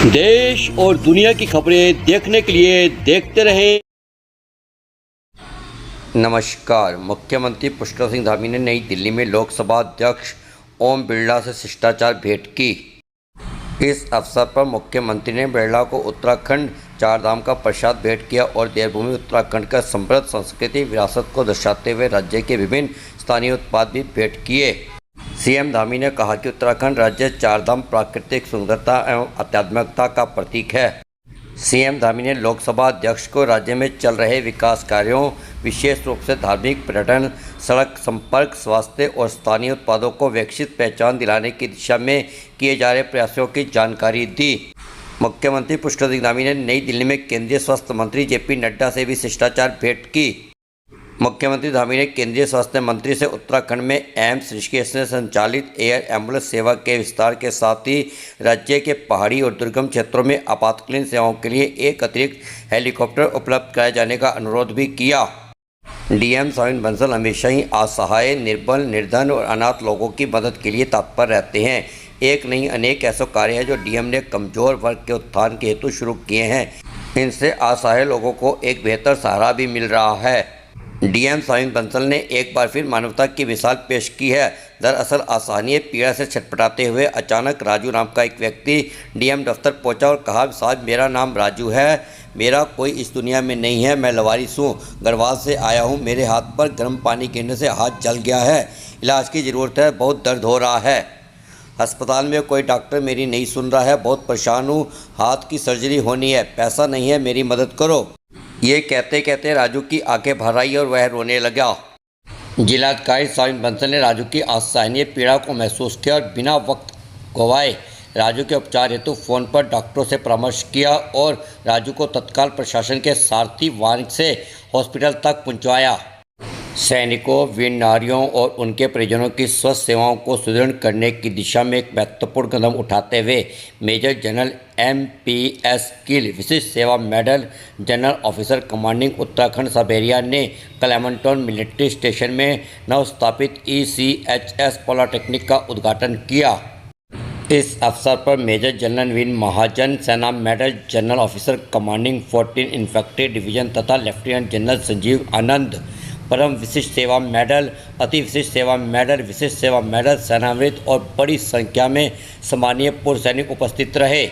देश और दुनिया की खबरें देखने के लिए देखते रहें। नमस्कार। मुख्यमंत्री पुष्कर सिंह धामी ने नई दिल्ली में लोकसभा अध्यक्ष ओम बिरला से शिष्टाचार भेंट की। इस अवसर पर मुख्यमंत्री ने बिरला को उत्तराखंड चारधाम का प्रसाद भेंट किया और देवभूमि उत्तराखंड का समृद्ध संस्कृति विरासत को दर्शाते हुए राज्य के विभिन्न स्थानीय उत्पाद भी भेंट किए। सीएम धामी ने कहा कि उत्तराखंड राज्य चारधाम प्राकृतिक सुंदरता एवं आध्यात्मिकता का प्रतीक है। सीएम धामी ने लोकसभा अध्यक्ष को राज्य में चल रहे विकास कार्यों, विशेष रूप से धार्मिक, पर्यटन, सड़क संपर्क, स्वास्थ्य और स्थानीय उत्पादों को विकसित पहचान दिलाने की दिशा में किए जा रहे प्रयासों की जानकारी दी। मुख्यमंत्री पुष्कर सिंह धामी ने नई दिल्ली में केंद्रीय स्वास्थ्य मंत्री जेपी नड्डा से भी शिष्टाचार भेंट की। मुख्यमंत्री धामी ने केंद्रीय स्वास्थ्य मंत्री से उत्तराखंड में एम्स ऋषिकेश से संचालित एयर एम्बुलेंस सेवा के विस्तार के साथ ही राज्य के पहाड़ी और दुर्गम क्षेत्रों में आपातकालीन सेवाओं के लिए एक अतिरिक्त हेलीकॉप्टर उपलब्ध कराए जाने का अनुरोध भी किया। डीएम साविन बंसल हमेशा ही असहाय, निर्बल, निर्धन और अनाथ लोगों की मदद के लिए तत्पर रहते हैं। एक नहीं अनेक ऐसे कार्य हैं जो डीएम ने कमजोर वर्ग के उत्थान के हेतु शुरू किए हैं। इनसे असहाय लोगों को एक बेहतर सहारा भी मिल रहा है। डीएम साविन बंसल ने एक बार फिर मानवता की मिसाल पेश की है। दरअसल असहनीय पीड़ा से छटपटाते हुए अचानक राजू नाम का एक व्यक्ति डीएम दफ्तर पहुंचा और कहा, साहब मेरा नाम राजू है, मेरा कोई इस दुनिया में नहीं है, मैं लवारिस हूँ, गढ़वाल से आया हूँ, मेरे हाथ पर गर्म पानी गिरने से हाथ जल गया है, इलाज की ज़रूरत है, बहुत दर्द हो रहा है, अस्पताल में कोई डॉक्टर मेरी नहीं सुन रहा है, बहुत परेशान हूँ, हाथ की सर्जरी होनी है, पैसा नहीं है, मेरी मदद करो। ये कहते कहते राजू की आंखें भर आई और वह रोने लगा। जिलाधिकारी साविन बंसल ने राजू की असहनीय पीड़ा को महसूस किया और बिना वक्त गंवाए राजू के उपचार हेतु फ़ोन पर डॉक्टरों से परामर्श किया और राजू को तत्काल प्रशासन के सारथी वाहन से हॉस्पिटल तक पहुंचाया। सैनिकों, वीर नारियों और उनके परिजनों की स्वस्थ सेवाओं को सुदृढ़ करने की दिशा में एक महत्वपूर्ण कदम उठाते हुए मेजर जनरल MPS गिल विशिष्ट सेवा medal general officer commanding Uttarakhand सब एरिया ने क्लेमेंटन मिलिट्री स्टेशन में नवस्थापित ECHS पॉलिटेक्निक का उद्घाटन किया। इस अवसर पर मेजर जनरल विन महाजन, सेना medal general officer commanding 14 infantry division तथा लेफ्टिनेंट जनरल संजीव आनंद, परम विशिष्ट सेवा मेडल, अति विशिष्ट सेवा मेडल, विशिष्ट सेवा मेडल, सेनावृत्त और बड़ी संख्या में सम्मानीय पूर्व सैनिक उपस्थित रहे।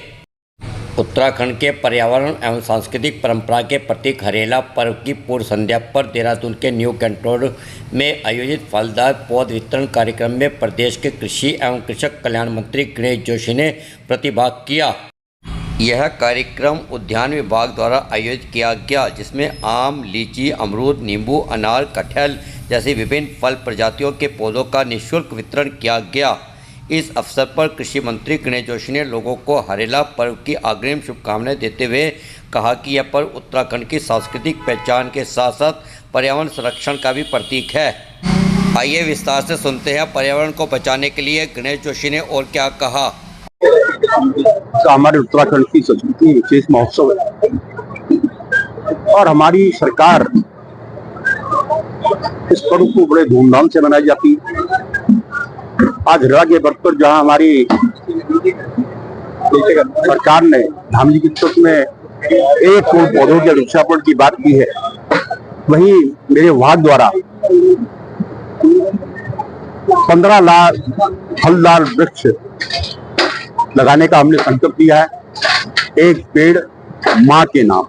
उत्तराखंड के पर्यावरण एवं सांस्कृतिक परंपरा के प्रतीक हरेला पर्व की पूर्व संध्या पर देहरादून के न्यू कैंटोन में आयोजित फलदार पौध वितरण कार्यक्रम में प्रदेश के कृषि एवं कृषक कल्याण मंत्री गणेश जोशी ने प्रतिभाग किया। यह कार्यक्रम उद्यान विभाग द्वारा आयोजित किया गया, जिसमें आम, लीची, अमरूद, नींबू, अनार, कटहल जैसी विभिन्न फल प्रजातियों के पौधों का निःशुल्क वितरण किया गया। इस अवसर पर कृषि मंत्री गणेश जोशी ने लोगों को हरेला पर्व की अग्रिम शुभकामनाएं देते हुए कहा कि यह पर्व उत्तराखंड की सांस्कृतिक पहचान के साथ साथ पर्यावरण संरक्षण का भी प्रतीक है। आइए विस्तार से सुनते हैं पर्यावरण को बचाने के लिए गणेश जोशी ने और क्या कहा। तो हमारे उत्तराखंड की संस्कृति विशेष महोत्सव है और हमारी सरकार इस पर्व को बड़े धूमधाम से मनाई जाती है। आज हरिला के पर्व पर जहाँ हमारी सरकार ने धाम जी के नेतृत्व में 1 करोड़ पौधों के वृक्षारोपण की बात की है, वहीं मेरे विभाग द्वारा 15 लाख फलदार वृक्ष लगाने का हमने संकल्प लिया है। एक पेड़ माँ के नाम,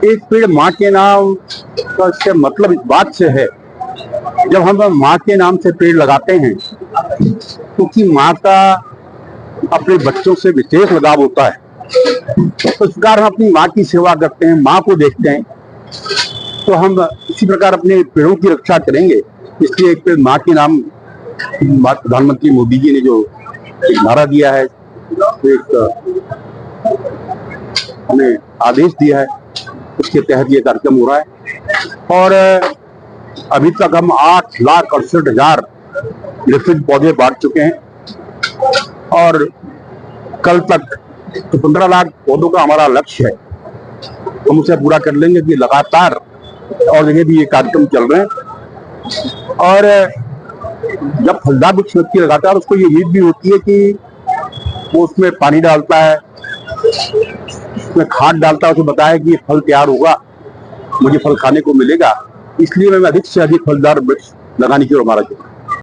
एक पेड़ माँ के नाम का इससे मतलब इस बात से है, जब हम माँ के नाम से पेड़ लगाते हैं क्योंकि माँ का अपने बच्चों से विशेष लगाव होता है, तो इस प्रकार हम अपनी माँ की सेवा करते हैं, माँ को देखते हैं, तो हम इसी प्रकार अपने पेड़ों की रक्षा करेंगे। इसलिए एक पेड़ माँ के नाम प्रधानमंत्री मोदी जी ने जो एक नारा दिया है, एक हमें आदेश दिया है, उसके तहत ये कार्यक्रम हो रहा है। और अभी तक हम 8,68,000 इलेक्ट्रिक पौधे बांट चुके हैं और कल तक तो 15 लाख पौधों का हमारा लक्ष्य है, हम उसे पूरा कर लेंगे कि लगातार और जगह भी ये कार्यक्रम चल रहे हैं। और जब फलदार वृक्ष लगती है लगातार, उसको ये उम्मीद भी होती है कि वो उसमें पानी डालता है, उसमें खाद डालता, उसे बताया कि ये फल तैयार होगा, मुझे फल खाने को मिलेगा, इसलिए मैं अधिक से अधिक फलदार वृक्ष लगाने की ओर हमारा